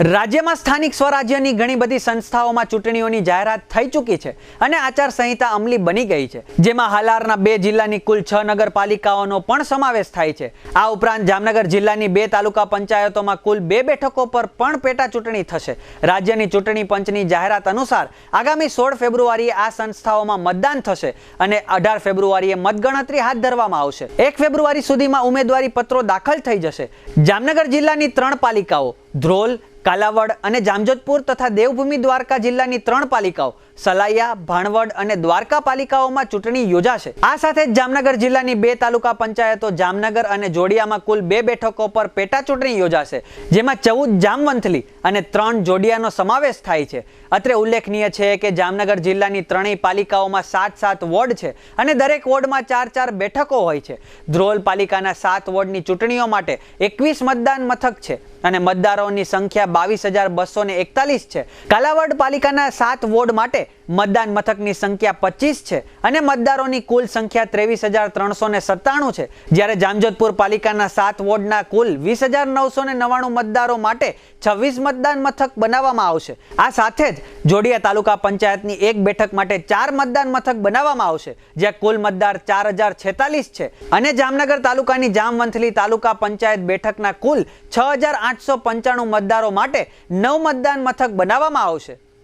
રાજ્યમાં સ્થાનિક સ્વરાજ્યની ઘણી બધી સંસ્થાઓમાં ચૂંટણીઓની જાહેરાત થઈ ચૂકી છે અને આચારસંહિતા અમલી બની ગઈ છે, જેમાં હાલારના 2 જિલ્લાની કુલ 6 નગરપાલિકાઓનો પણ સમાવેશ થાય છે। આ ઉપરાંત જામનગર જિલ્લાની 2 તાલુકા પંચાયતોમાં કુલ 2 બેઠકો પર પણ પેટા ચૂંટણી થશે। રાજ્યની ચૂંટણી પંચની જાહેરાત અનુસાર આગામી 16 ફેબ્રુઆરીએ આ સંસ્થાઓમાં મતદાન થશે અને 18 ફેબ્રુઆરીએ મતગણતરી હાથ ધરવામાં આવશે। 1 ફેબ્રુઆરી સુધીમાં ઉમેદવારી પત્રો દાખલ થઈ જશે। જામનગર જિલ્લાની 3 પાલિકાઓ ધ્રોલ, કાલાવડ અને જામજોધપુર તથા દેવભૂમિ દ્વારકા જિલ્લાની 3 પાલિકાઓ સલાયા, ભાણવડ અને દ્વારકા પાલિકાઓમાં ચૂંટણી યોજાશે। આ સાથે જ જામનગર જિલ્લાની 2 તાલુકા પંચાયતો જામનગર અને જોડિયામાં કુલ 2 બેઠકો પર પેટા ચૂંટણી યોજાશે, જેમાં 14 જામવંથલી અને 3 જોડિયાનો સમાવેશ થાય છે। અત્રે ઉલ્લેખનીય છે કે જામનગર જિલ્લાની 3 પાલિકાઓમાં 7 વોર્ડ છે અને દરેક વોર્ડમાં 4 બેઠકો હોય છે। ધ્રોલ પાલિકાના 7 વોર્ડની ચૂંટણીઓ માટે 21 મતદાન મથક છે અને મતદારોની સંખ્યા 22,241 છે। કાલાવડ પાલિકાના 7 વોર્ડ માટે મતદાન મથકની સંખ્યા 25 છે અને મતદારોની કુલ સંખ્યા 23,397 છે, જ્યારે જામજોધપુર પાલિકાના 7 વોર્ડના કુલ 20,999 મતદારો માટે 26 મતદાન મથક બનાવવામાં આવશે। આ સાથે જ જોડિયા તાલુકા પંચાયતની 1 બેઠક માટે 4 મતદાન મથક બનાવવામાં આવશે, જ્યાં કુલ મતદાર 4,046 છે અને જામનગર તાલુકાની જામવંથલી તાલુકા પંચાયત બેઠકના કુલ 6,895 મતદારો માટે 9 મતદાન મથક બનાવવામાં આવશે।